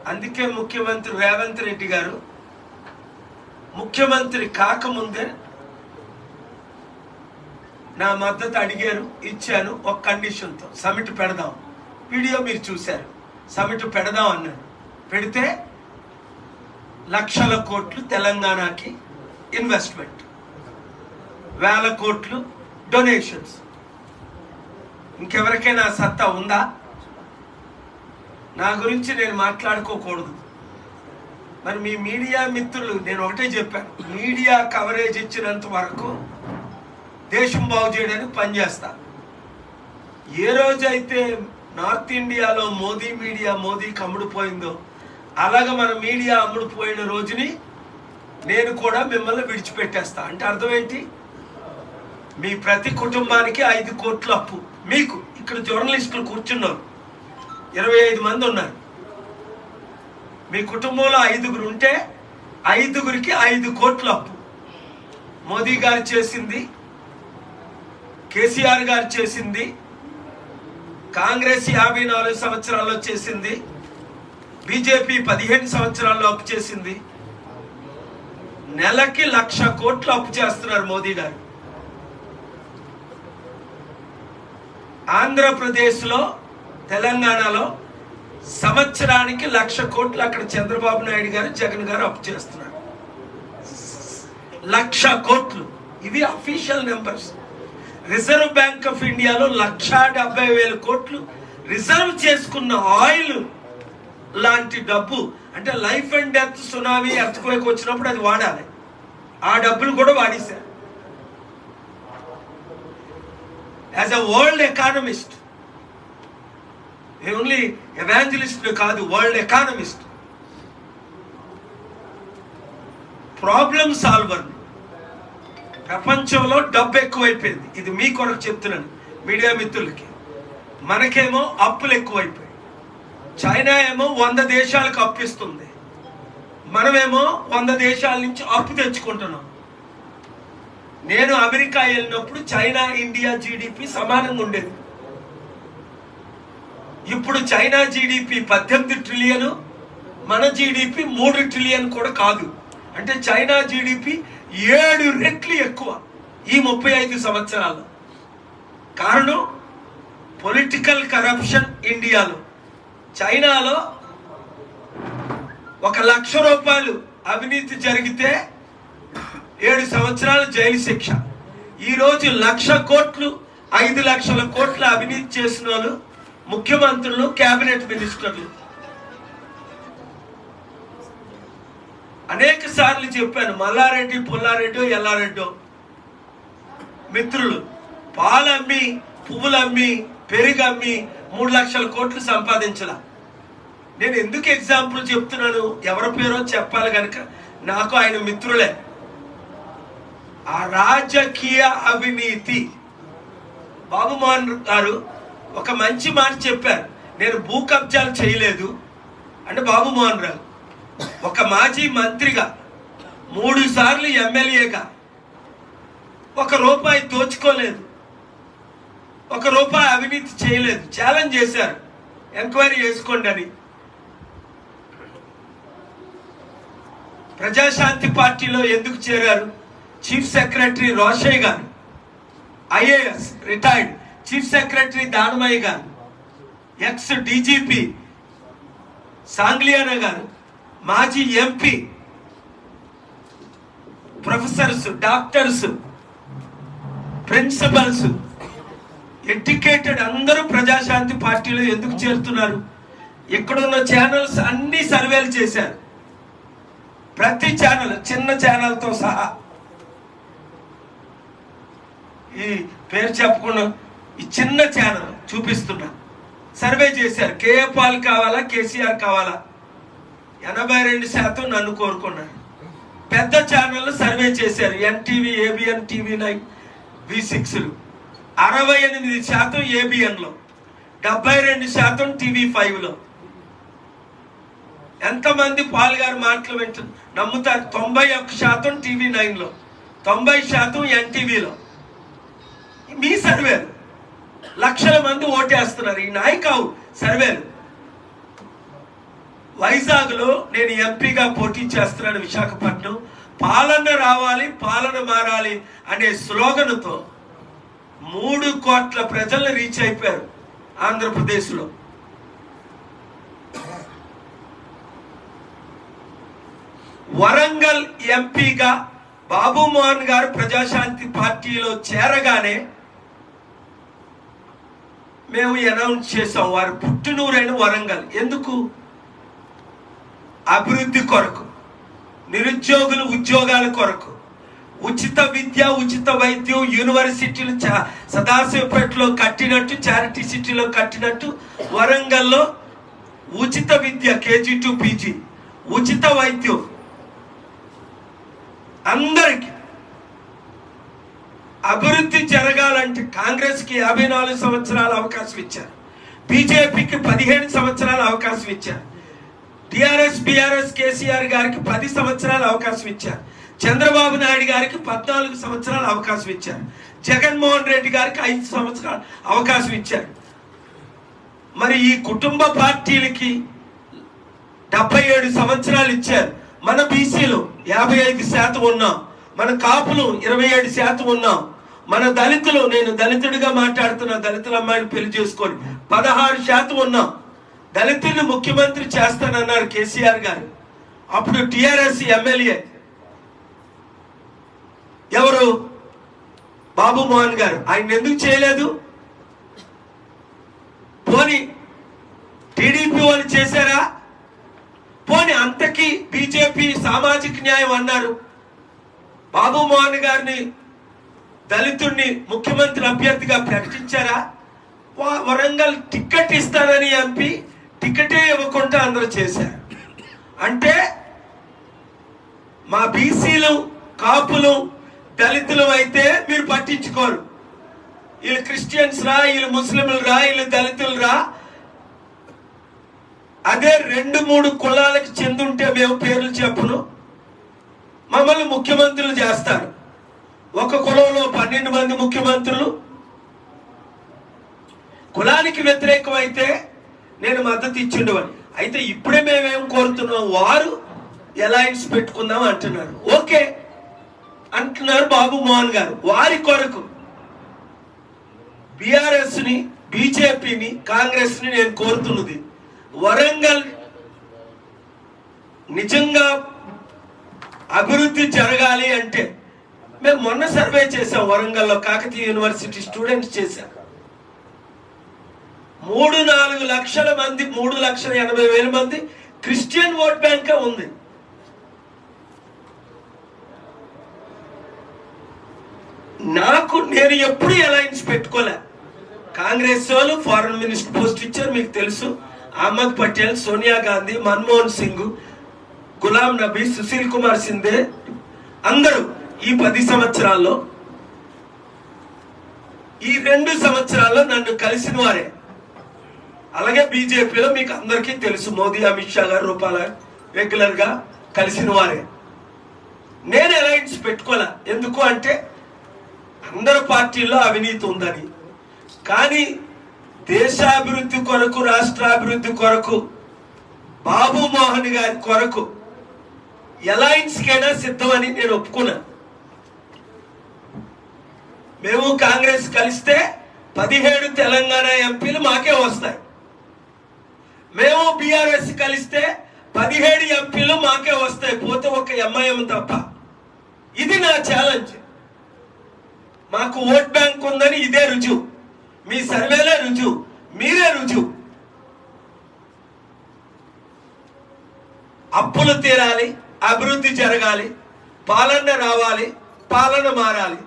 అందుకే ముఖ్యమంత్రి రేవంత్ రెడ్డి గారు ముఖ్యమంత్రి కాకముందే నా మద్దతు అడిగారు, ఇచ్చాను. ఒక కండిషన్తో, సమిట్ పెడదాం. వీడియో మీరు చూశారు. సమిట్ పెడదాం అన్నాడు. పెడితే లక్షల కోట్లు తెలంగాణకి ఇన్వెస్ట్మెంట్, వేల కోట్లు డొనేషన్స్. ఇంకెవరికైనా సత్తా ఉందా? నా గురించి నేను మాట్లాడుకోకూడదు. మరి మీ మీడియా మిత్రులు, నేను ఒకటే చెప్పాను, మీడియా కవరేజ్ ఇచ్చినంత వరకు దేశం బాగు చేయడానికి పనిచేస్తా. ఏ రోజైతే నార్త్ ఇండియాలో మోదీకి అమ్ముడుపోయిందో, అలాగే మన మీడియా అమ్ముడుపోయిన రోజుని నేను కూడా మిమ్మల్ని విడిచిపెట్టేస్తా. అంటే అర్థం ఏంటి? మీ ప్రతి కుటుంబానికి 5 కోట్ల అప్పు. మీకు ఇక్కడ జర్నలిస్టులు కూర్చున్నారు, 25 మంది ఉన్నారు. మీ కుటుంబంలో 5గురు ఉంటే 5గురికి 5 కోట్ల అప్పు. మోదీ గారు చేసింది, కేసీఆర్ గారు చేసింది, కాంగ్రెస్ 54 సంవత్సరాల్లో చేసింది, బీజేపీ 15 సంవత్సరాల్లో అప్పు చేసింది. నెలకి 1,00,000 కోట్లు అప్పు చేస్తున్నారు మోదీ గారు. ఆంధ్రప్రదేశ్లో, తెలంగాణలో సంవత్సరానికి 1,00,000 కోట్లు అక్కడ చంద్రబాబు నాయుడు గారు, జగన్ గారు అప్పు చేస్తున్నారు. 1,00,000 కోట్లు. ఇవి official numbers. Reserve bank of ఇండియాలో 1,70,000 కోట్లు రిజర్వ్ చేసుకున్న ఆయిల్ లాంటి డబ్బు, అంటే life and death, tsunami, earthquake వచ్చినప్పుడు అది వాడాలి. ఆ డబ్బులు కూడా వాడేశారు. As a world economist, only evangelist కాదు, వరల్డ్ ఎకానమిస్ట్, ప్రాబ్లమ్ సాల్వర్. ప్రపంచంలో డబ్బు ఎక్కువైపోయింది. ఇది మీ కొరకు చెప్తున్నాను మీడియా మిత్రులకి. మనకేమో అప్పులు ఎక్కువైపోయాయి. చైనా ఏమో 100 దేశాలకు అప్పిస్తుంది, మనమేమో 100 దేశాల నుంచి అప్పు తెచ్చుకుంటున్నాం. నేను అమెరికా వెళ్ళినప్పుడు చైనా ఇండియా జీడిపి సమానంగా ఉండేది. ఇప్పుడు చైనా జీడిపి 18 ట్రిలియన్, మన జీడిపి 3 ట్రిలియన్ కూడా కాదు. అంటే చైనా జీడిపి 7 రెట్లు ఎక్కువ ఈ 35 సంవత్సరాల్లో. కారణం పొలిటికల్ కరప్షన్ ఇండియాలో. చైనాలో 1,00,000 రూపాయలు అవినీతి జరిగితే 7 సంవత్సరాలు జైలు శిక్ష. ఈరోజు 1,00,000 కోట్లు, 5 లక్షల కోట్ల అవినీతి చేసిన వాళ్ళు ముఖ్యమంత్రులు, కేబినెట్ మినిస్టర్లు. అనేక సార్లు చెప్పాను, మల్లారెడ్డి, పుల్లారెడ్డి, ఎల్లారెడ్డో మిత్రులు పాలమ్మి, పువ్వులమ్మి, పెరుగమ్మి 3 లక్షల కోట్లు సంపాదించాల. నేను ఎందుకు ఎగ్జాంపుల్ చెప్తున్నాను, ఎవరి పేరో చెప్పాలి కనుక, నాకు ఆయన మిత్రులే. ఆ రాజకీయ అవినీతి. బాబు మోహన్ గారు ఒక మంచి మాట చెప్పారు, నేను భూ కబ్జాలు చేయలేదు అంటే. బాబు మోహన్ రావు ఒక మాజీ మంత్రిగా, 3 సార్లు ఎమ్మెల్యేగా 1 రూపాయి దోచుకోలేదు, 1 రూపాయి అవినీతి చేయలేదు. ఛాలెంజ్ చేశారు, ఎంక్వైరీ చేసుకోండి అని. ప్రజాశాంతి పార్టీలో ఎందుకు చేరారు? చీఫ్ సెక్రటరీ రోషయ్య గారు, IAS retired, chief secretary Danamayya గారు, ఎక్స్ డీజీపీ సాంగ్లియానా గారు, మాజీ MP, professors, doctors, principals, educated అందరూ ప్రజాశాంతి పార్టీలో ఎందుకు చేరుతున్నారు? ఇక్కడున్న ఛానల్స్ అన్ని సర్వేలు చేశారు. ప్రతి ఛానల్, చిన్న ఛానల్తో సహా, ఈ పేరు చెప్పకుండా ఈ చిన్న ఛానల్ చూపిస్తున్నా, సర్వే చేశారు. కేఏ పాల్ కావాలా, కేసీఆర్ కావాలా? 82% నన్ను కోరుకున్నారు. పెద్ద ఛానల్ సర్వే చేశారు, ఎన్టీవీ, ఏబిఎన్, టీవీ9, V6లు 68% ఏబిఎన్లో, 72% టీవీ5లో. ఎంతమంది పాల్ గారు మాటలు వింటారు నమ్ముతారు? 91% టీవీ9లో, 90% ఎన్టీవీలో. మీ సర్వేలు, లక్షల మంది ఓటేస్తున్నారు. ఈ నాయకావు సర్వేలు. వైజాగ్లో నేను ఎంపీగా పోటీ చేస్తున్నాను విశాఖపట్నం. పాలన రావాలి, పాలన మారాలి అనే స్లోగన్తో 3 కోట్ల ప్రజలను రీచ్ అయిపోయారు ఆంధ్రప్రదేశ్లో. వరంగల్ ఎంపీగా బాబు మోహన్ గారు ప్రజాశాంతి పార్టీలో చేరగానే మేము అనౌన్స్ చేసాం వారు పుట్టినూరైన వరంగల్. ఎందుకు? అభివృద్ధి కొరకు, నిరుద్యోగులు ఉద్యోగాల కొరకు, ఉచిత విద్య, ఉచిత వైద్యం, యూనివర్సిటీలు సదాశివపేటలో కట్టినట్టు, చారిటీ సిటీలో కట్టినట్టు వరంగల్లో ఉచిత విద్య KG to PG, ఉచిత వైద్యం అందరికి. అభివృద్ధి జరగాలంటే కాంగ్రెస్కి 54 సంవత్సరాల అవకాశం ఇచ్చారు, బీజేపీకి 17 సంవత్సరాల అవకాశం ఇచ్చారు, టిఆర్ఎస్ బీఆర్ఎస్ కేసీఆర్ గారికి 10 సంవత్సరాల అవకాశం ఇచ్చారు, చంద్రబాబు నాయుడు గారికి 14 సంవత్సరాల అవకాశం ఇచ్చారు, జగన్మోహన్ రెడ్డి గారికి 5 సంవత్సరాల అవకాశం ఇచ్చారు. మరి ఈ కుటుంబ పార్టీలకి 77 సంవత్సరాలు ఇచ్చారు. మన బీసీలు 55% ఉన్నాం, మన కాపులు 27% ఉన్నాం, మన దళితులు, నేను దళితుడిగా మాట్లాడుతున్నా, దళితుల అమ్మాయిని పెళ్లి చేసుకొని 16% ఉన్నాం. దళితుల్ని ముఖ్యమంత్రి చేస్తానన్నారు కేసీఆర్ గారు. అప్పుడు టిఆర్ఎస్ ఎమ్మెల్యే ఎవరు? బాబు మోహన్ గారు. ఆయన ఎందుకు చేయలేదు? పోనీ టీడీపీ వాళ్ళు చేశారా? పోనీ అంతకి బీజేపీ సామాజిక న్యాయం అన్నారు. బాబు మోహన్ గారిని దళితుడిని ముఖ్యమంత్రి అభ్యర్థిగా ప్రకటించారా? వరంగల్ టికెట్ ఇస్తానని ఎంపీ టికెటే ఇవ్వకుండా అందరూ చేశారు. అంటే మా బీసీలు, కాపులు, దళితులు అయితే మీరు పట్టించుకోరు. వీళ్ళు క్రిస్టియన్స్ రా, వీళ్ళు ముస్లింలు రా, వీళ్ళు దళితులు రా. అదే 2-3 కులాలకు చెందుంటే మేము పేర్లు చెప్పును, మమ్మల్ని ముఖ్యమంత్రులు చేస్తారు. ఒక కులంలో 12 మంది ముఖ్యమంత్రులు. కులానికి వ్యతిరేకం అయితే నేను మద్దతు ఇచ్చిండవని. అయితే ఇప్పుడే మేమేం కోరుతున్నాం, వారు అలయన్స్ పెట్టుకుందాం అంటున్నారు. ఓకే అంటున్నారు బాబు మోహన్ గారు. వారి కొరకు బీఆర్ఎస్ ని, బీజేపీని, కాంగ్రెస్ ని నేను కోరుతున్నది, వరంగల్ నిజంగా అభివృద్ధి జరగాలి అంటే, మేము మొన్న సర్వే చేసాం వరంగల్లో, కాకతీయ యూనివర్సిటీ స్టూడెంట్స్ చేశాం. 3-4 లక్షల మంది, 3,80,000 మంది క్రిస్టియన్ ఓట్ బ్యాంక్ ఉంది. నేను ఎప్పుడు అలయన్స్ పెట్టుకోలే. కాంగ్రెస్ వాళ్ళు ఫారెన్ మినిస్టర్ పోస్ట్ ఇచ్చారు, మీకు తెలుసు. అహ్మద్ పటేల్, సోనియా గాంధీ, మన్మోహన్ సింగ్, గులాం నబీ, సుశీల్ కుమార్ సింధే అందరూ ఈ 10 సంవత్సరాల్లో, ఈ 2 సంవత్సరాల్లో నన్ను కలిసిన వారే. అలాగే బీజేపీలో మీకు అందరికీ తెలుసు, మోదీ, అమిత్ షా గారు, రూపాల రెగ్యులర్ గా కలిసిన వారే. నేను అలయన్స్ పెట్టుకోలే. ఎందుకు అంటే అందరు పార్టీల్లో అవినీతి ఉందని. కానీ దేశాభివృద్ధి కొరకు, రాష్ట్రాభివృద్ధి కొరకు, బాబు మోహన్ గారి కొరకు అలయన్స్ కైనా సిద్ధమని నేను ఒప్పుకున్నా. మేము కాంగ్రెస్ కలిస్తే 17 తెలంగాణ ఎంపీలు మాకే వస్తాయి. మేము బీఆర్ఎస్ కలిస్తే 17 ఎంపీలు మాకే వస్తాయి, పోతే ఒక ఎంఐఎం తప్ప. ఇది నా ఛాలెంజ్. మాకు ఓట్ బ్యాంక్ ఉందని ఇదే రుజువు, మీ సర్వేలే రుజువు, మీరే రుజువు. అప్పులు తీరాలి, అభివృద్ధి జరగాలి, పాలన రావాలి, పాలన మారాలి.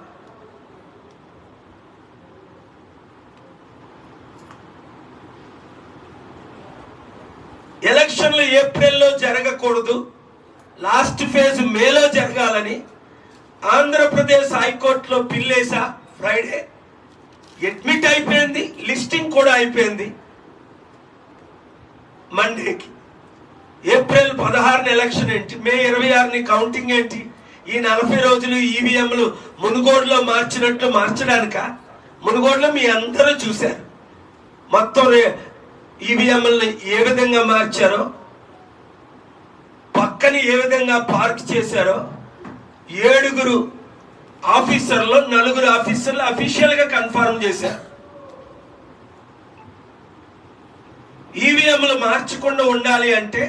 ఎలక్షన్లు ఏప్రిల్లో జరగకూడదు, లాస్ట్ ఫేజ్ మేలో జరగాలని ఆంధ్రప్రదేశ్ హైకోర్టులో పిల్లేసా. ఫ్రైడే అడ్మిట్ అయిపోయింది, లిస్టింగ్ కూడా అయిపోయింది. మండేకి ఏప్రిల్ 16 ఎలక్షన్ ఏంటి, మే 26 కౌంటింగ్ ఏంటి? ఈ 40 రోజులు ఈవీఎంలు మునుగోడులో మార్చినట్టు మార్చడానిక? మునుగోడులో మీ అందరూ చూశారు మొత్తం ఈవీఎంలని ఏ విధంగా మార్చారో. పక్కన ఏ విధంగా పార్క్ చేశారో 7 ఆఫీసర్లు 4 ఆఫీసర్లు అఫీషియల్ గా కన్ఫర్మ్ చేశారు. ఈవీఎంలు మార్చకుండా ఉండాలి అంటే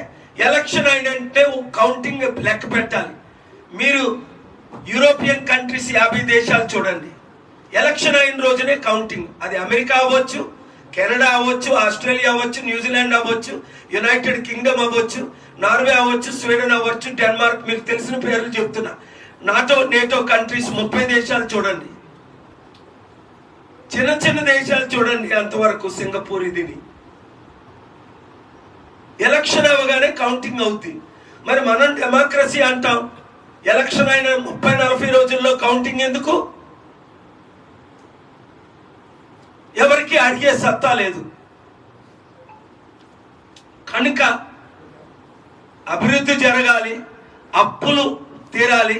ఎలక్షన్ అయినంటే కౌంటింగ్ లెక్క పెట్టాలి. మీరు యూరోపియన్ కంట్రీస్ 50 దేశాలు చూడండి, ఎలక్షన్ అయిన రోజునే కౌంటింగ్. అది అమెరికా అవ్వచ్చు, కెనడా అవ్వచ్చు, ఆస్ట్రేలియా అవ్వచ్చు, న్యూజిలాండ్ అవ్వచ్చు, యునైటెడ్ కింగ్డమ్ అవ్వచ్చు, నార్వే అవ్వచ్చు, స్వీడన్ అవ్వచ్చు, డెన్మార్క్, మీకు తెలిసిన పేర్లు చెప్తున్నా. నేటో కంట్రీస్ 30 దేశాలు చూడండి, చిన్న దేశాలు చూడండి, అంతవరకు సింగపూర్. ఇదిని ఎలక్షన్ అవ్వగానే కౌంటింగ్ అవుతుంది. మరి మనం డెమోక్రసీ అంటాం, ఎలక్షన్ అయిన 30-40 రోజుల్లో కౌంటింగ్ ఎందుకు? ఎవరికి అడిగే సత్తా లేదు. కనుక అభివృద్ధి జరగాలి, అప్పులు తీరాలి.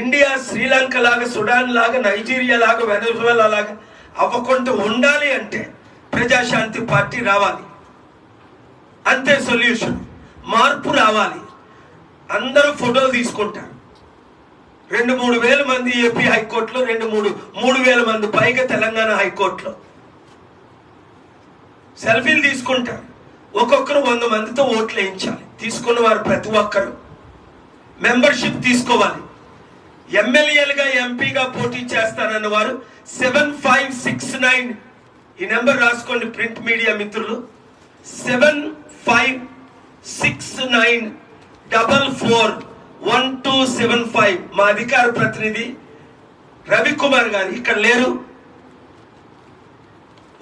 ఇండియా శ్రీలంక లాగా, సుడాన్ లాగా, నైజీరియా లాగా, వెనజువేలా లాగా అవ్వకుండా ఉండాలి అంటే ప్రజాశాంతి పార్టీ రావాలి. అంతే సొల్యూషన్. మార్పు రావాలి. అందరూ ఫోటోలు తీసుకుంటారు. 2-3 వేల మంది ఏపీ హైకోర్టులో, 2-3 వేల మంది పైగా తెలంగాణ హైకోర్టులో సెల్ఫీలు తీసుకుంటారు. ఒక్కొక్కరు 100 మందితో ఓట్లు వేయించాలి. తీసుకున్న వారు ప్రతి ఒక్కరు మెంబర్షిప్ తీసుకోవాలి. ఎమ్మెల్యేలుగా, ఎంపీగా పోటీ చేస్తానన్న వారు 7569, ఈ నెంబర్ రాసుకోండి ప్రింట్ మీడియా మిత్రులు, 7569441275. మా అధికార ప్రతినిధి రవికుమార్ గారు ఇక్కడ లేరు,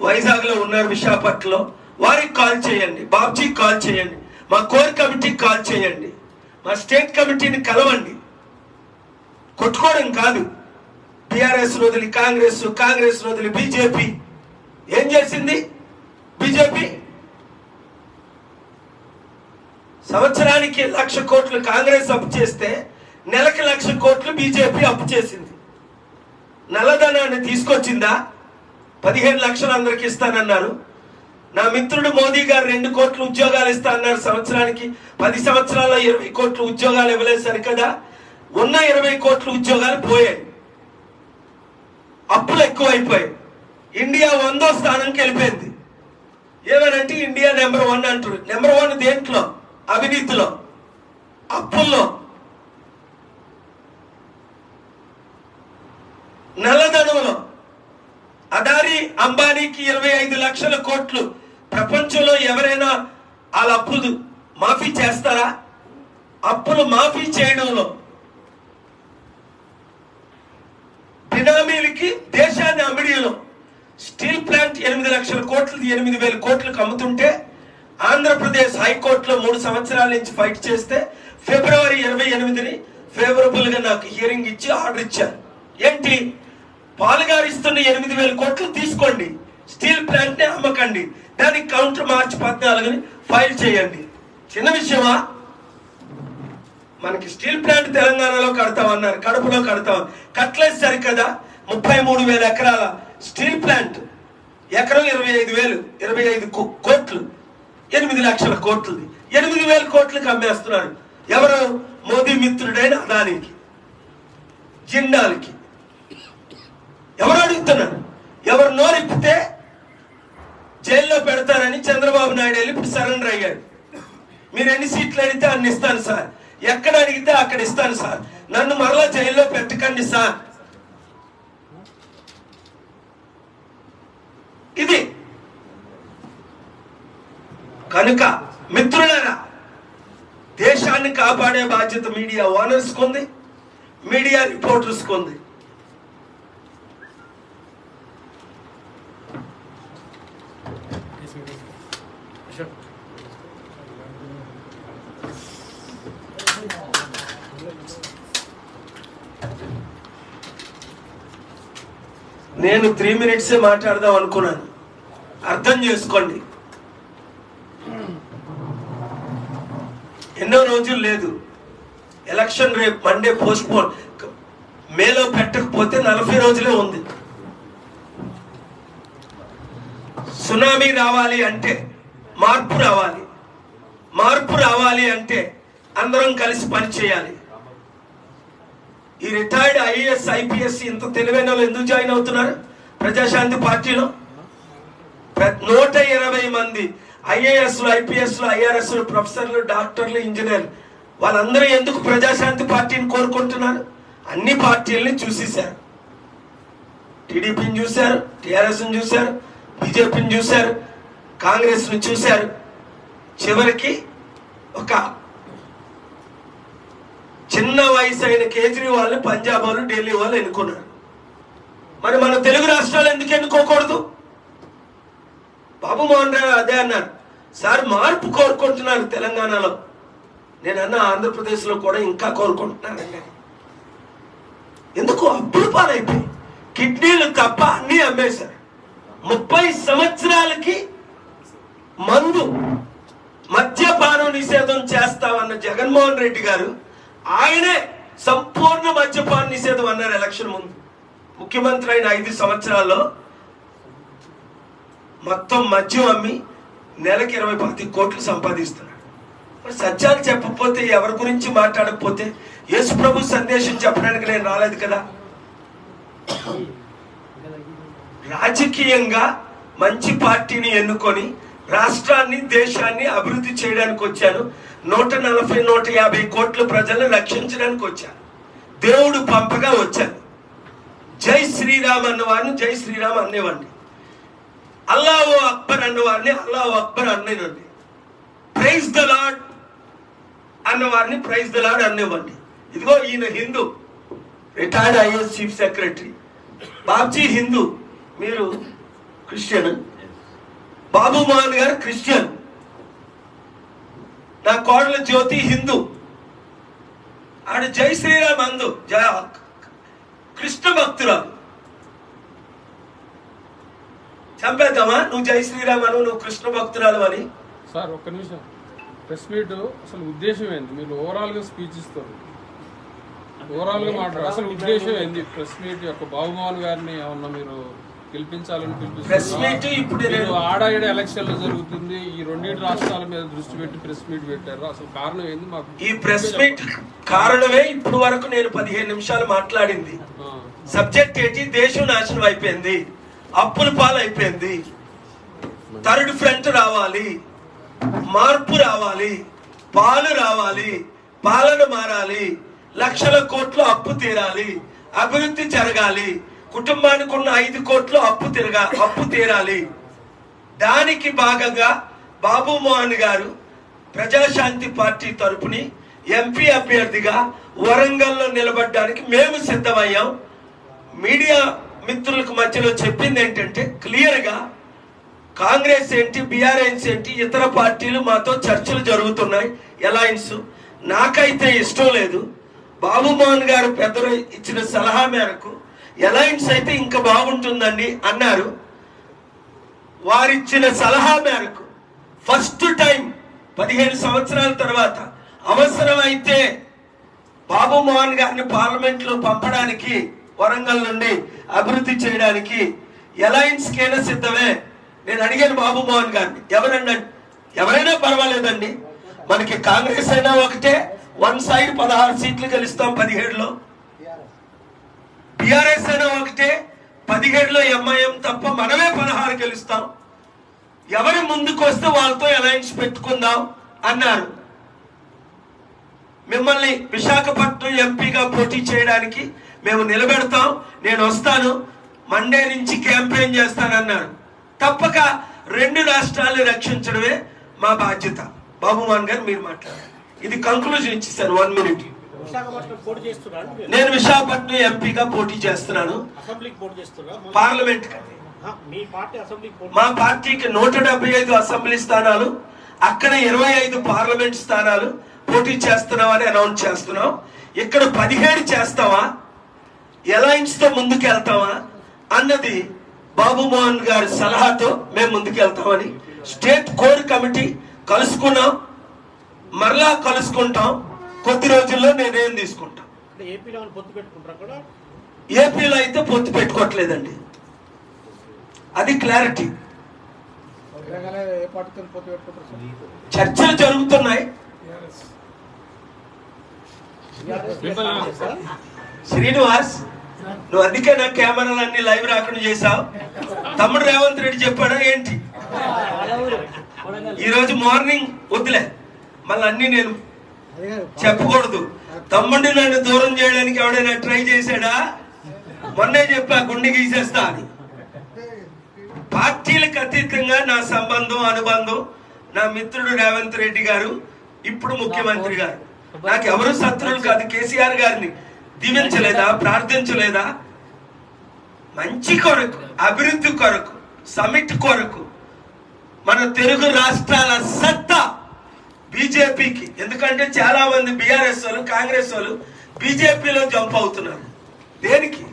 వైజాగ్ లో ఉన్నారు, విశాఖపట్నంలో. వారికి కాల్ చేయండి, బాబ్జీ కాల్ చేయండి, మా కోర్ కమిటీకి కాల్ చేయండి, మా స్టేట్ కమిటీని కలవండి. కొట్టుకోవడం కాదు. టిఆర్ఎస్ వదిలి కాంగ్రెస్, కాంగ్రెస్ వదిలి బీజేపీ. ఏం చేసింది బీజేపీ? సంవత్సరానికి 1,00,000 కోట్లు కాంగ్రెస్ అప్పు చేస్తే నెలకి 1,00,000 కోట్లు బీజేపీ అప్పు చేసింది. నల్లధనాన్ని తీసుకొచ్చిందా? 15 లక్షలు అందరికి ఇస్తానన్నారు. నా మిత్రుడు మోదీ గారు 2 కోట్ల ఉద్యోగాలు ఇస్తా అన్నారు సంవత్సరానికి. 10 సంవత్సరాల్లో 20 కోట్ల ఉద్యోగాలు ఇవ్వలేదు సరికదా? ఉన్న 20 కోట్ల ఉద్యోగాలు పోయాయి. అప్పులు ఎక్కువైపోయాయి. ఇండియా 100వ స్థానంకి వెళ్ళిపోయింది. ఏమనంటే ఇండియా నెంబర్ 1 అంటారు. నెంబర్ 1 దేంట్లో? అవినీతిలో, అప్పుల్లో, నల్లధనంలో. అదానీ అంబానీకి 25 లక్షల కోట్లు. ప్రపంచంలో ఎవరైనా వాళ్ళ అప్పులు మాఫీ చేస్తారా? అప్పులు మాఫీ చేయడంలో, బినామీలకి దేశాన్ని అమ్మిడిలో. స్టీల్ ప్లాంట్ 8 లక్షల కోట్లు, 8,000 కోట్లకు అమ్ముతుంటే ఆంధ్రప్రదేశ్ హైకోర్టులో 3 సంవత్సరాల నుంచి ఫైట్ చేస్తే ఫిబ్రవరి 28ని ఫేవరబుల్ గా నాకు హియరింగ్ ఇచ్చి ఆర్డర్ ఇచ్చారు. ఏంటి? పాలుగారు ఇస్తున్న 8,000 కోట్లు తీసుకోండి, స్టీల్ ప్లాంట్ ని అమ్మకండి, దానికి కౌంటర్ మార్చి 14ని ఫైల్ చేయండి. చిన్న విషయమా? మనకి స్టీల్ ప్లాంట్ తెలంగాణలో కడతామన్నారు, కడపలో కడతాం, కట్టలేదు సరికదా? 33,000 ఎకరాల స్టీల్ ప్లాంట్, ఎకరం 25 కోట్లు, 8 లక్షల కోట్లది. 8,000 కోట్లకి అమ్మేస్తున్నారు. ఎవరు? మోదీ మిత్రుడైన అదానికి, జిండాల్కి. ఎవరు అడుగుతున్నారు? ఎవరు నోరిప్పితే జైల్లో పెడతారని చంద్రబాబు నాయుడు వెళ్ళి ఇప్పుడు సరెండర్ అయ్యాడు. మీరు ఎన్ని సీట్లు అడిగితే అన్ని ఇస్తాను సార్, ఎక్కడ అడిగితే అక్కడ ఇస్తాను సార్, నన్ను మరలా జైల్లో పెట్టకండి సార్. ఇది కనుక మిత్రులారా, దేశాన్ని కాపాడే బాధ్యత మీడియా ఓనర్స్ ఉంది, మీడియా రిపోర్టర్స్ ఉంది. నేను 3 మినిట్సే మాట్లాడదాం అనుకున్నాను, అర్థం చేసుకోండి. ఎన్నో రోజులు లేదు. ఎలక్షన్ రేపు మండే పోస్ట్ పోన్, మేలో పెట్టకపోతే 40 రోజులే ఉంది. సునామీ రావాలి అంటే మార్పు రావాలి. మార్పు రావాలి అంటే అందరం కలిసి పని చేయాలి. ఈ రిటైర్డ్ ఐఏఎస్ ఐపీఎస్ ఇంత తెలివైన వాళ్ళు ఎందుకు జాయిన్ అవుతున్నారు ప్రజాశాంతి పార్టీలో? 120 మంది ఐఏఎస్లు, ఐపీఎస్లు, ఐఆర్ఎస్లు, ప్రొఫెసర్లు, డాక్టర్లు, ఇంజనీర్లు వాళ్ళందరూ ఎందుకు ప్రజాశాంతి పార్టీని కోరుకుంటున్నారు? అన్ని పార్టీలని చూసేశారు. టీడీపీని చూశారు, టీఆర్ఎస్ని చూశారు, బీజేపీని చూశారు, కాంగ్రెస్ని చూశారు. చివరికి ఒక చిన్న వయసు అయిన కేజ్రీవాల్ని పంజాబ్ వాళ్ళు, ఢిల్లీ వాళ్ళు ఎన్నుకున్నారు. మరి మన తెలుగు రాష్ట్రాలు ఎందుకు ఎన్నుకోకూడదు? బాబు మోహన్ రావు అదే అన్నారు, సార్ మార్పు కోరుకుంటున్నారు తెలంగాణలో. నేను అన్న ఆంధ్రప్రదేశ్లో కూడా ఇంకా కోరుకుంటున్నానండి. ఎందుకు? అప్పులు పాలైపోయి కిడ్నీలు తప్ప అన్నీ అమ్మేశారు. 30 సంవత్సరాలకి మందు, మద్యపానం నిషేధం చేస్తామన్న జగన్మోహన్ రెడ్డి గారు ఆయనే సంపూర్ణ మద్యపాన నిషేధం అన్నారు ఎలక్షన్ ముందు. ముఖ్యమంత్రి అయిన 5 సంవత్సరాల్లో మొత్తం మద్యం అమ్మి నెలకి 20-25 కోట్లు సంపాదిస్తున్నాడు. మరి సత్యాలు చెప్పకపోతే, ఎవరి గురించి మాట్లాడకపోతే, యేసు ప్రభు సందేశం చెప్పడానికి నేను రాలేదు కదా. రాజకీయంగా మంచి పార్టీని ఎన్నుకొని రాష్ట్రాన్ని, దేశాన్ని అభివృద్ధి చేయడానికి వచ్చాను. 140-150 కోట్ల ప్రజలను రక్షించడానికి వచ్చాను. దేవుడు పంపగా వచ్చాను. జై శ్రీరామ్ అన్నవారిని జై శ్రీరామ్ అనేవాడిని, అల్లాహు అక్బర్ అన్నవారిని అల్లాహు అక్బర్ అనేవాడిని, ప్రైజ్ ద లార్డ్ అన్నవారిని ప్రైజ్ ద లార్డ్ అనేవాడిని. ఇదిగో ఈయన Hindu, retired IAS chief secretary. Babji Hindu, మీరు క్రిస్టియన్. బాబు మోహన్ గారు క్రిస్టియన్. నా కోడల జ్యోతి హిందూ. ఆడ జై శ్రీరామ్ అందు కృష్ణ భక్తురాలు. చంపేద్దామా? నువ్వు జై శ్రీరామ్ అను, నువ్వు కృష్ణ భక్తురాలు అని. సార్ ఒక్క నిమిషం, ప్రెస్ మీట్ అసలు ఉద్దేశం ఏంది? మీరు ఓవరాల్ గా స్పీచ్ ఇస్తారు, ఓవరాల్ గా మాట్లాడారు. అసలు ఉద్దేశం ఏంది ప్రెస్ మీట్ యొక్క? బాబు మోహన్ గారిని ఏమన్నా మీరు గెలిపించాలని పిలిపిస్తారు? ఆడాడ ఎలక్షన్లు జరుగుతుంది, ఈ 2 రాష్ట్రాల మీద దృష్టి పెట్టి ప్రెస్ మీట్ పెట్టారు. అసలు కారణం ఏంది? మాకు ఈ ప్రెస్ మీట్ కారణమే ఇప్పుడు వరకు నేను 15 నిమిషాలు మాట్లాడింది. సబ్జెక్ట్ ఏంటి? దేశం నాశనం అయిపోయింది, అప్పుల పాలు అయిపోయింది, థర్డ్ ఫ్రంట్ రావాలి, మార్పు రావాలి, పాలు రావాలి, పాలన మారాలి, లక్షల కోట్లు అప్పు తీరాలి, అభివృద్ధి జరగాలి, కుటుంబానికి ఉన్న 5 కోట్లు అప్పు తీరాలి. దానికి భాగంగా బాబు మోహన్ గారు ప్రజాశాంతి పార్టీ తరపుని ఎంపీ అభ్యర్థిగా వరంగల్లో నిలబడడానికి మేము సిద్ధమయ్యాం. మీడియా మిత్రులకు మధ్యలో చెప్పింది ఏంటంటే, క్లియర్ గా కాంగ్రెస్ ఏంటి, బీఆర్ఎస్ ఏంటి, ఇతర పార్టీలు మాతో చర్చలు జరుగుతున్నాయి, అలయన్స్. నాకైతే ఇష్టం లేదు. బాబు మోహన్ గారు పెద్దలు ఇచ్చిన సలహా మేరకు అలయన్స్ అయితే ఇంకా బాగుంటుందండి అన్నారు. వారిచ్చిన సలహా మేరకు ఫస్ట్ టైం 15 సంవత్సరాల తర్వాత అవసరమైతే బాబు మోహన్ గారిని పార్లమెంట్ లో పంపడానికి, వరంగల్ నుండి అభివృద్ధి చేయడానికి అలయన్స్ కైనా సిద్ధమే. నేను అడిగాను బాబు మోహన్ గారిని, ఎవరైనా పర్వాలేదండి, మనకి కాంగ్రెస్ అయినా ఒకటే, వన్ సైడ్ 16 సీట్లు గెలుస్తాం 17లో, బీఆర్ఎస్ అయినా ఒకటే, 17లో ఎంఐఎం తప్ప మనమే 16 గెలుస్తాం, ఎవరి ముందుకు వస్తే వాళ్ళతో అలయన్స్ పెట్టుకుందాం అన్నారు. మిమ్మల్ని విశాఖపట్నం ఎంపీగా పోటీ చేయడానికి మేము నిలబెడతాం, నేను వస్తాను, మండే నుంచి క్యాంపెయిన్ చేస్తానన్నారు. తప్పక 2 రాష్ట్రాలను రక్షించడమే మా బాధ్యత. బాబు మోహన్ గారు మీరు మాట్లాడారు. ఇది కంక్లూజన్ ఇచ్చేసాను, 1 మినిట్. నేను విశాఖపట్నం ఎంపీగా పోటీ చేస్తున్నాను, పార్లమెంట్. మా పార్టీకి 175 అసెంబ్లీ స్థానాలు, అక్కడ 25 పార్లమెంట్ స్థానాలు పోటీ చేస్తున్నామని అనౌన్స్ చేస్తున్నాం. ఇక్కడ 17 చేస్తావా, అలయన్స్ తో ముందుకు వెళ్తావా అన్నది బాబు మోహన్ గారి సలహాతో మేము ముందుకు వెళ్తామని స్టేట్ కోర్ కమిటీ కలుసుకున్నాం, మరలా కలుసుకుంటాం. కొద్ది రోజుల్లో నిర్ణయం తీసుకుంటాం. ఏపీలో అయితే పొత్తు పెట్టుకోవట్లేదండి, అది క్లారిటీ. చర్చలు జరుగుతున్నాయి. శ్రీనివాస్, నువ్వు అందుకే నా కెమెరాలన్నీ లైవ్ రాకుండా చేసావు. తమ్ముడు రేవంత్ రెడ్డి చెప్పాడా ఏంటి? ఈరోజు మార్నింగ్ వద్దులే, మళ్ళీ అన్ని నేను చెప్పకూడదు. తమ్ముడిని నన్ను దూరం చేయడానికి ఎవడైనా ట్రై చేశాడా? మొన్నే చెప్పా గుండె గీసేస్తా అని. పార్టీలకు అతీతంగా నా సంబంధం అనుబంధం నా మిత్రుడు రేవంత్ రెడ్డి గారు, ఇప్పుడు ముఖ్యమంత్రి గారు. నాకు ఎవరు శత్రువులు కాదు. కేసీఆర్ గారిని దీవించలేదా, ప్రార్థించలేదా? మంచి కొరకు, అభివృద్ధి కొరకు, సమిట్ కొరకు, మన తెలుగు రాష్ట్రాల సత్తా బీజేపీకి. ఎందుకంటే చాలా మంది బీఆర్ఎస్ వాళ్ళు, కాంగ్రెస్ వాళ్ళు బీజేపీలో జంప్ అవుతున్నారు. దేనికి?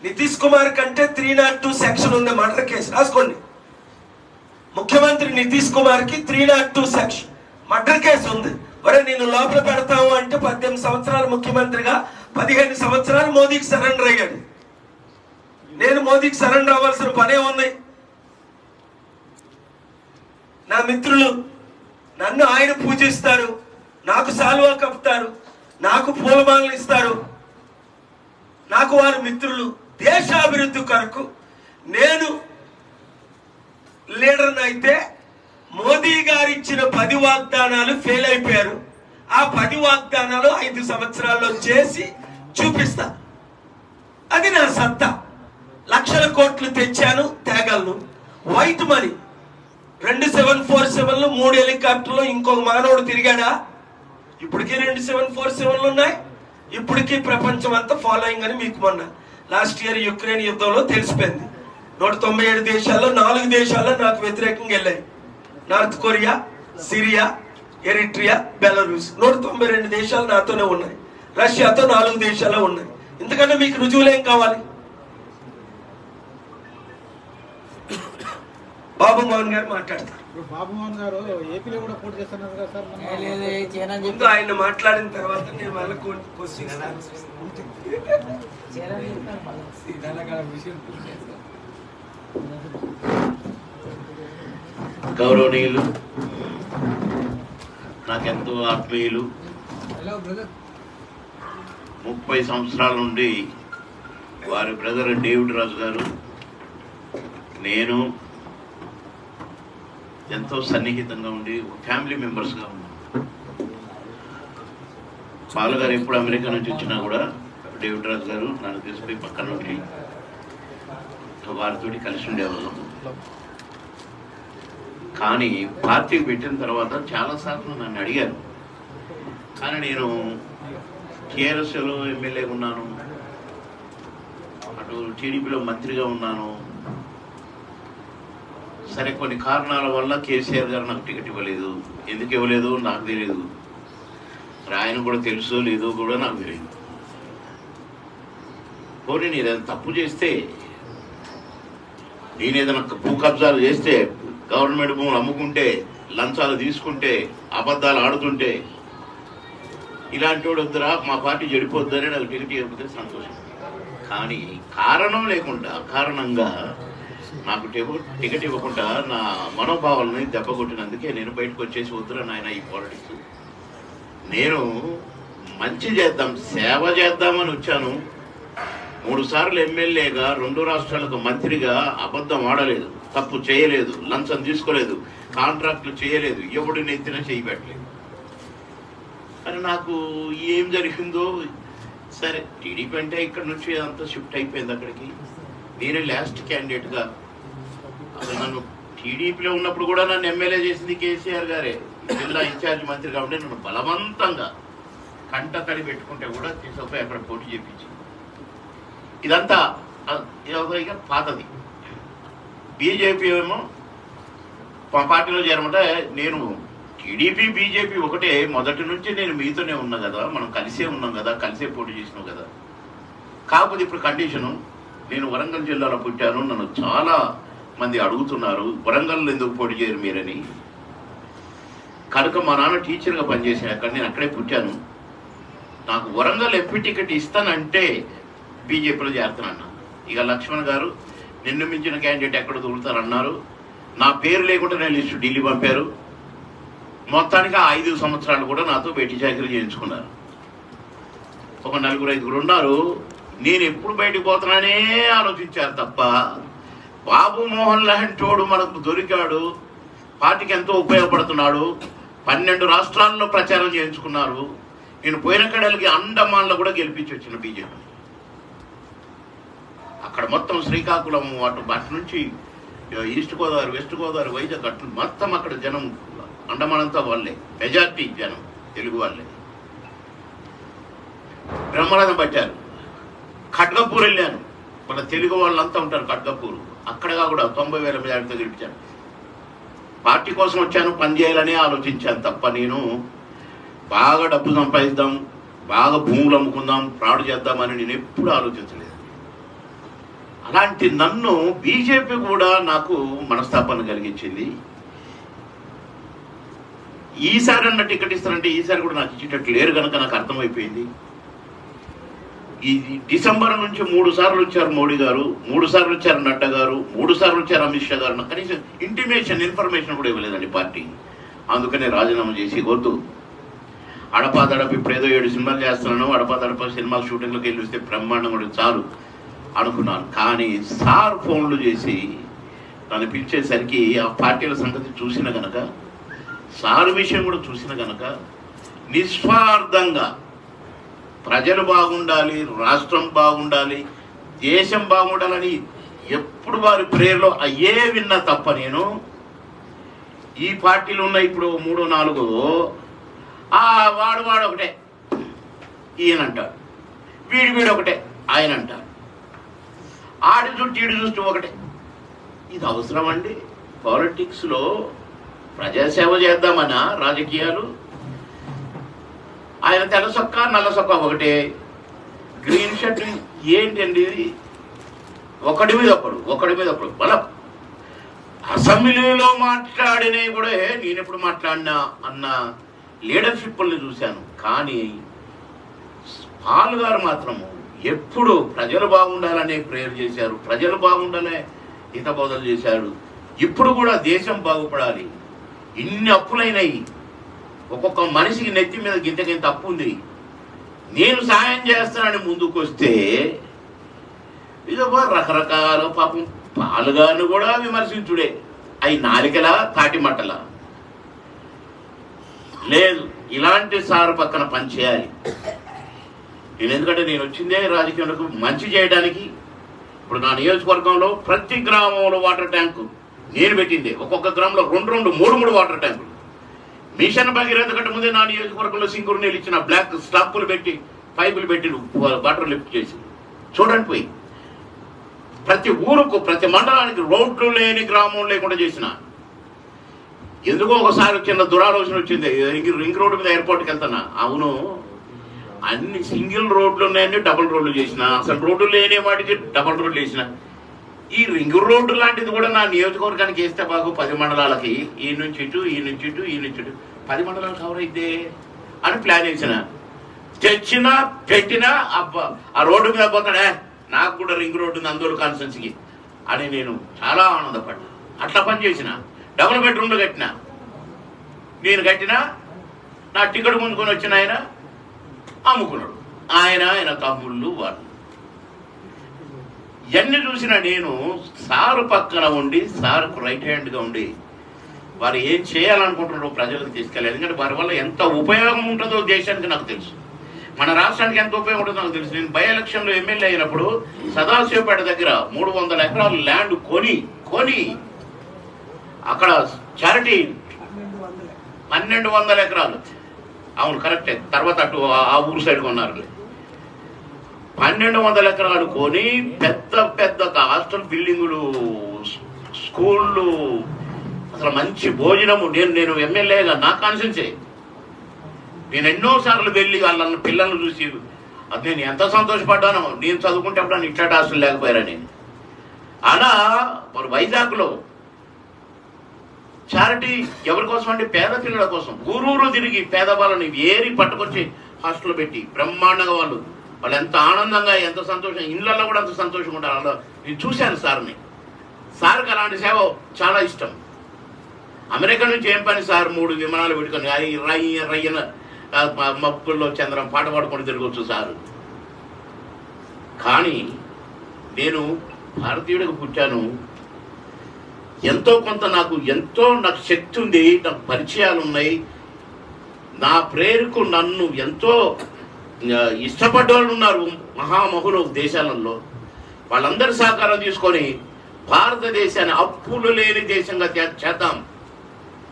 నితీష్ కుమార్ కంటే 302 సెక్షన్ ఉంది మర్డర్ కేసు, రాసుకోండి. ముఖ్యమంత్రి నితీష్ కుమార్ కి 302 సెక్షన్ మర్డర్ కేసు ఉంది. ఒరే నేను లోపల పెడతాము అంటే 18 సంవత్సరాలు ముఖ్యమంత్రిగా 15 సంవత్సరాలు మోదీకి సరెండర్ అయ్యాడు. నేను మోదీకి సరెండర్ అవ్వాల్సిన పనే ఉంది. నా మిత్రులు నన్ను ఆయన పూజిస్తారు, నాకు సాల్వా కప్పుతారు, నాకు పూలమాలలు ఇస్తారు, నాకు వారి మిత్రులు. దేశాభివృద్ధి కొరకు నేను లీడర్ని అయితే మోదీ గారు ఇచ్చిన 10 వాగ్దానాలు ఫెయిల్ అయిపోయారు. ఆ 10 వాగ్దానాలు 5 సంవత్సరాల్లో చేసి చూపిస్తా. అది నా సత్తా. లక్షల కోట్లు తెచ్చాను, తేగలను. వైట్ మనీ 2 747లు, 3 హెలికాప్టర్లు, ఇంకొక మానవుడు తిరిగాడా? ఇప్పటికీ 2 747లు ఉన్నాయి. ఇప్పటికీ ప్రపంచం అంతా ఫాలోయింగ్ అని మీకు మొన్న లాస్ట్ ఇయర్ యుక్రెయిన్ యుద్ధంలో తెలిసిపోయింది. 197 దేశాల్లో 4 దేశాల్లో నాకు వ్యతిరేకంగా వెళ్ళాయి. North Korea, Syria, Eritrea, Belarus. 192 దేశాలు నాతోనే ఉన్నాయి. రష్యాతో 4 దేశాలు ఉన్నాయి. ఎందుకంటే మీకు రుజువులేం కావాలి? బాబు మోహన్ గారు మాట్లాడతారు. బాబు మోహన్ గారు ఏపీలో కూడా పోటీ చేస్తున్నారు కదా సార్. ముందు ఆయన మాట్లాడిన తర్వాత నేను వాళ్ళ క్వశ్చన్ గౌరవనీయులు, నాకెంతో ఆత్మీయులు, 30 సంవత్సరాల నుండి వారి బ్రదర్ డేవిడ్ రాజు గారు, నేను ఎంతో సన్నిహితంగా ఉండి ఫ్యామిలీ మెంబర్స్గా ఉన్నాం. పాల్ గారు ఎప్పుడు అమెరికా నుంచి వచ్చినా కూడా డేవిడ్ రాజు గారు నన్ను తీసుకుపోయి పక్కన నుండి వారితో కలిసి ఉండేవాళ్ళం. కానీ పార్టీ పెట్టిన తర్వాత చాలాసార్లు నన్ను అడిగారు. కానీ నేను టీఆర్ఎస్లో ఎమ్మెల్యేగా ఉన్నాను, అటు టీడీపీలో మంత్రిగా ఉన్నాను. సరే, కొన్ని కారణాల వల్ల కేసీఆర్ గారు నాకు టికెట్ ఇవ్వలేదు. ఎందుకు ఇవ్వలేదు నాకు తెలియదు. ఆయన కూడా తెలుసో లేదో కూడా నాకు తెలియదు. పోనీ నేను ఏదైనా తప్పు చేస్తే, నేను ఏదైనా భూ కబ్జాలు చేస్తే, గవర్నమెంట్ భూములు అమ్ముకుంటే, లంచాలు తీసుకుంటే, అబద్ధాలు ఆడుతుంటే, ఇలాంటి వాడు వద్దురా మా పార్టీ చెడిపోద్దని నాకు టికెట్ ఇవ్వకపోతే సంతోషం. కానీ కారణం లేకుండా అకారణంగా నాకు టికెట్ ఇవ్వకుండా నా మనోభావాలని దెబ్బకొట్టినందుకే నేను బయటకు వచ్చేసి వద్దురా నాయన ఈ పాలిటిక్స్, నేను మంచి చేద్దాం, సేవ చేద్దామని వచ్చాను. 3 సార్లు ఎమ్మెల్యేగా, 2 రాష్ట్రాలకు మంత్రిగా అబద్ధం ఆడలేదు, తప్పు చేయలేదు, లంచం తీసుకోలేదు, కాంట్రాక్టులు చేయలేదు, ఎవడు నెత్తిన చేయబెట్టలేదు. అని నాకు ఏం జరిగిందో, సరే టీడీపీ అంటే ఇక్కడ నుంచి అంతా షిఫ్ట్ అయిపోయింది అక్కడికి. నేనే లాస్ట్ క్యాండిడేట్గా, అసలు నన్ను టీడీపీలో ఉన్నప్పుడు కూడా నన్ను ఎమ్మెల్యే చేసింది కేసీఆర్ గారే. జిల్లా ఇన్ఛార్జ్ మంత్రి కాబట్టి నన్ను బలవంతంగా కంట తడి పెట్టుకుంటే కూడా తీసుకుపోయి అక్కడ పోటీ చేయించి, ఇదంతా ఇక పాతది. బీజేపీ ఏమో మా పార్టీలో చేరమంటే, నేను టీడీపీ బీజేపీ ఒకటే, మొదటి నుంచి నేను మీతోనే ఉన్నా కదా, మనం కలిసే ఉన్నాం కదా, కలిసే పోటీ చేసినాం కదా. కాకపోతే ఇప్పుడు కండిషను, నేను వరంగల్ జిల్లాలో పుట్టాను, నన్ను చాలా మంది అడుగుతున్నారు వరంగల్లో ఎందుకు పోటీ చేయరు మీరని. కనుక మా నాన్న టీచర్గా పనిచేసాను అక్కడ, నేను అక్కడే పుట్టాను. నాకు వరంగల్ ఎంపీ టికెట్ ఇస్తానంటే బీజేపీలో చేరుతానన్నా. ఇక లక్ష్మణ్ గారు నిన్ను మించిన క్యాండిడేట్ ఎక్కడ దొరుకుతారన్నారు. నా పేరు లేకుండా నేను లిస్టు ఢిల్లీ పంపారు. మొత్తానికి 5 సంవత్సరాలు కూడా నాతో భేటీ చాకరీ చేయించుకున్నారు. ఒక 4-5 ఉన్నారు. నేను ఎప్పుడు బయటకు పోతున్నానే ఆలోచించారు తప్ప బాబు మోహన్ లాంటోడు మనకు దొరికాడు, పార్టీకి ఎంతో ఉపయోగపడుతున్నాడు, 12 రాష్ట్రాల్లో ప్రచారం చేయించుకున్నారు. నేను పోయిన కడలకి అండమాన్లో కూడా గెలిపించి వచ్చిన బీజేపీ. అక్కడ మొత్తం శ్రీకాకుళం అటు నుంచి ఈస్ట్ గోదావరి, వెస్ట్ గోదావరి, వైజాగ్ అటు మొత్తం అక్కడ జనం అండమాన్ అంతా వాళ్ళే, మెజార్టీ జనం తెలుగు వాళ్ళే. బ్రహ్మరథం పట్టారు. ఖడ్గపూర్ వెళ్ళాను, మన తెలుగు వాళ్ళంతా ఉంటారు ఖడ్గపూర్, అక్కడగా కూడా 90,000 మెజార్టీతో గెలిపించాను. పార్టీ కోసం వచ్చాను, పని చేయాలని ఆలోచించాను తప్ప నేను బాగా డబ్బు సంపాదిద్దాం, బాగా భూములు అమ్ముకుందాం, ఫ్రాడ్ చేద్దామని నేను ఎప్పుడు ఆలోచించలేదు. అలాంటి నన్ను బీజేపీ కూడా నాకు మనస్తాపాన్ని కలిగించింది. ఈసారి అన్న టికెట్ ఇస్తారంటే ఈసారి కూడా నాకు ఇచ్చేటట్టు లేరు కనుక నాకు అర్థమైపోయింది. ఈ డిసెంబర్ నుంచి 3 సార్లు వచ్చారు మోడీ గారు, 3 సార్లు వచ్చారు నడ్డా గారు, 3 సార్లు వచ్చారు అమిత్ షా గారు. నాకు కనీసం ఇన్ఫర్మేషన్ కూడా ఇవ్వలేదండి పార్టీ. అందుకనే రాజీనామా చేసి వద్దు, అడపాదడప ఇప్పుడు ఏదో 7 సినిమాలు చేస్తున్నాను, అడపాదడప సినిమా షూటింగ్లోకి వెళ్ళి వస్తే బ్రహ్మాండం కూడా చాలు అనుకున్నాను. కానీ సార్ ఫోన్లు చేసి నన్ను పిలిచేసరికి ఆ పార్టీల సంగతి చూసిన గనక, సార్ విషయం కూడా చూసిన గనక నిస్వార్థంగా ప్రజలు బాగుండాలి, రాష్ట్రం బాగుండాలి, దేశం బాగుండాలని ఎప్పుడు వారి ప్రేయర్లో అయ్యే విన్నా తప్ప నేను ఈ పార్టీలు ఉన్న ఇప్పుడు 3-4 వాడు ఒకటే ఈయన అంటాడు, వీడు ఒకటే ఆయన అంటారు, ఆడి చుట్టూ ఈడు చూస్తూ ఒకటే. ఇది అవసరం అండి? పాలిటిక్స్లో ప్రజాసేవ చేద్దామన్నా రాజకీయాలు? ఆయన తెల్ల సొక్క నల్ల సొక్క ఒకటే, గ్రీన్ షర్ట్ ఏంటండి ఇది? ఒకటి మీద ఒకడు బలం. అసెంబ్లీలో మాట్లాడినవి కూడా నేను ఎప్పుడు మాట్లాడినా అన్న లీడర్షిప్ని చూశాను. కానీ పాల్ గారు మాత్రము ఎప్పుడు ప్రజలు బాగుండాలనే ప్రేయర్ చేశారు, ప్రజలు బాగుండాలనే హితబోధలు చేశాడు. ఇప్పుడు కూడా దేశం బాగుపడాలి, ఇన్ని అప్పులైనాయి, ఒక్కొక్క మనిషికి నెత్తి మీద గింత అప్పు ఉంది, నేను సాయం చేస్తానని ముందుకు వస్తే ఇదో రకరకాల పాపం పాలుగాను కూడా విమర్శించుడే. అవి నాలికలా తాటిమట్టలా? లేదు, ఇలాంటి సార్ పక్కన పని చేయాలి. నేను ఎందుకంటే నేను వచ్చిందే రాజకీయాలకు మంచి చేయడానికి. ఇప్పుడు నా నియోజకవర్గంలో ప్రతి గ్రామంలో వాటర్ ట్యాంకు నేను పెట్టిందే, ఒక్కొక్క గ్రామంలో 2, 3 వాటర్ ట్యాంకులు. మిషన్ భగీరథ కంటే ముందే నా నియోజకవర్గంలో సింగూరు నీళ్ళు ఇచ్చిన, బ్లాక్ స్టాప్లు పెట్టి పైపులు పెట్టి వాటర్ లిఫ్ట్ చేసి చూడండి పోయి. ప్రతి ఊరుకు ప్రతి మండలానికి రోడ్లు లేని గ్రామం లేకుండా చేసిన. ఎందుకో ఒకసారి చిన్న దురాలోచన వచ్చింది, రింగ్ రోడ్డు మీద ఎయిర్పోర్ట్కి వెళ్తున్నా. అవును, అన్ని సింగిల్ రోడ్లు ఉన్నాయని డబుల్ రోడ్లు చేసిన, అసలు రోడ్లు లేని వాటికి డబుల్ రోడ్లు వేసిన. ఈ రింగ్ రోడ్డు లాంటిది కూడా నా నియోజకవర్గానికి వేస్తే బాగు, 10 మండలాలకి, ఈ నుంచి ఇటు 10 మండలాలు కవర్ అయితే అని ప్లాన్ చేసిన. తెచ్చినా పెట్టినా అబ్బా ఆ రోడ్డు మీద పోతాడే, నాకు కూడా రింగ్ రోడ్డు ఉంది అందరూ కాన్స్టెన్సీకి అని నేను చాలా ఆనందపడ్డా. అట్లా పని చేసిన. డబుల్ బెడ్రూమ్లు కట్టినా, నేను కట్టినా, నా టికెట్ ముందుకొని వచ్చిన ఆయన అమ్ముకున్నాడు, ఆయన తమ్ముళ్ళు వాళ్ళు. ఇవన్నీ చూసిన నేను సారు పక్కన ఉండి, సార్కు రైట్ హ్యాండ్గా ఉండి వారు ఏం చేయాలనుకుంటున్నారో ప్రజలకు తీసుకెళ్ళాలి. ఎందుకంటే వారి వల్ల ఎంత ఉపయోగం ఉంటుందో దేశానికి నాకు తెలుసు, మన రాష్ట్రానికి ఎంత ఉపయోగం ఉంటుందో నాకు తెలుసు. నేను బై ఎలక్షన్లో ఎమ్మెల్యే అయినప్పుడు సదాశివపేట దగ్గర 300 ఎకరాలు ల్యాండ్ కొని అక్కడ చారిటీ 1200 ఎకరాలు, అవును కరెక్టే, తర్వాత అటు ఆ ఊరు సైడ్ కొన్నారు. 1200 ఎకరాలు కొని పెద్ద హాస్టల్ బిల్డింగులు, స్కూళ్ళు, అసలు మంచి భోజనము. నేను ఎమ్మెల్యేగా నా కాన్సెన్సే, నేను ఎన్నోసార్లు వెళ్ళి వాళ్ళ పిల్లలను చూసి అది నేను ఎంత సంతోషపడ్డానో. నేను చదువుకుంటే అప్పుడు ఇట్లాంటి హాస్టల్ లేకపోయారా నేను. అలా మరి వైజాగ్లో చారిటీ ఎవరి కోసం అంటే పేద పిల్లల కోసం ఊరూరు తిరిగి పేదవాళ్ళని ఏరి పట్టుకొచ్చి హాస్టల్లో పెట్టి బ్రహ్మాండంగా వాళ్ళు ఎంత ఆనందంగా ఎంత సంతోషం, ఇళ్ళల్లో కూడా అంత సంతోషంగా ఉంటారు. అలా నేను చూశాను సార్కి అలాంటి సేవ చాలా ఇష్టం. అమెరికా నుంచి ఏం పని సార్, 3 విమానాలు పెట్టుకొని రయ్యన మబ్బుల్లో చంద్రం పాట పాడుకొని తిరగవచ్చు సార్. కానీ నేను భారతీయుడిగా పుట్టాను, ఎంతో కొంత నాకు శక్తి ఉంది, నాకు పరిచయాలు ఉన్నాయి. నా ప్రేరకు నన్ను ఎంతో ఇష్టపడ్డ వాళ్ళు ఉన్నారు మహామహులు దేశాలలో. వాళ్ళందరి సహకారం తీసుకొని భారతదేశాన్ని అప్పులు లేని దేశంగా చేద్దాం.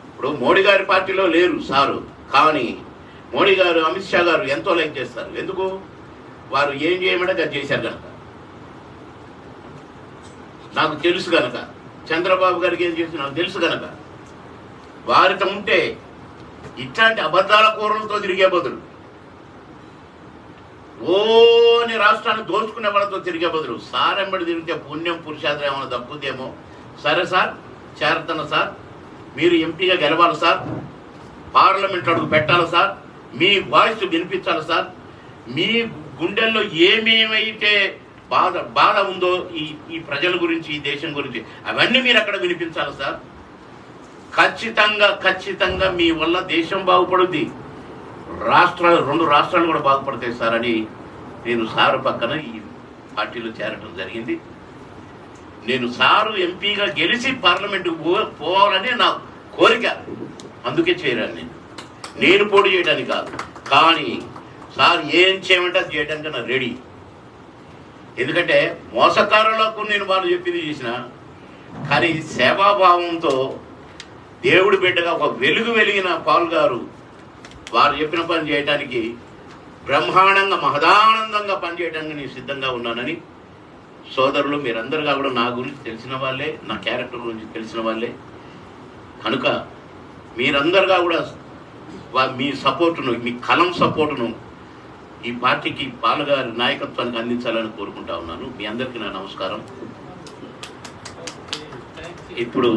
ఇప్పుడు మోడీ గారి పార్టీలో లేరు సారు, కానీ మోడీ గారు, అమిత్ షా గారు ఎంతో లైక్ చేస్తారు. ఎందుకు? వారు ఏం చేయమంటే అది చేశారు కనుక. నాకు తెలుసు కనుక. చంద్రబాబు గారికి ఏం చేసి నాకు తెలుసు కనుక. వారితో ఉంటే ఇట్లాంటి అబద్ధాల కూరలతో తిరిగే బదులు, ఓని రాష్ట్రాన్ని దోచుకునే వాళ్ళతో తిరిగే బదులు సార్ ఎంబడి తిరిగితే పుణ్యం పురుషాద్రం ఏమైనా దక్కుదేమో. సరే సార్, చేరతన సార్, మీరు ఎంపీగా గెలవాలి సార్, పార్లమెంట్ అడుగు పెట్టాలి సార్, మీ వాయిస్ వినిపించాలి సార్, మీ గుండెల్లో ఏమేమైతే బాధ ఉందో ఈ ప్రజల గురించి, ఈ దేశం గురించి, అవన్నీ మీరు అక్కడ వినిపించాలి సార్. ఖచ్చితంగా మీ వల్ల దేశం బాగుపడుద్ది, రెండు రాష్ట్రాలు కూడా బాగుపడతాయి సార్ అని నేను సారు పక్కన ఈ పార్టీలో చేరటం జరిగింది. నేను సారు ఎంపీగా గెలిచి పార్లమెంటుకు పోవాలని నా కోరిక, అందుకే చేరాను. నేను పోటీ చేయడానికి కాదు, కానీ సార్ ఏం చేయమంటే అది చేయడానికి నా రెడీ. ఎందుకంటే మోసకారులకు నేను వాళ్ళు చెప్పింది చేసిన, కానీ సేవాభావంతో దేవుడి బిడ్డగా ఒక వెలిగిన పాల్ గారు వారు చెప్పిన పని చేయడానికి బ్రహ్మాండంగా మహదానందంగా పనిచేయడానికి నేను సిద్ధంగా ఉన్నానని సోదరులు మీరందరుగా కూడా నా గురించి తెలిసిన వాళ్ళే, నా క్యారెక్టర్ గురించి తెలిసిన వాళ్ళే కనుక మీరందరుగా కూడా మీ సపోర్టును, మీ కలం సపోర్టును ఈ పార్టీకి పాలగారి నాయకత్వానికి అందించాలని కోరుకుంటా ఉన్నాను. మీ అందరికీ నా నమస్కారం. ఇప్పుడు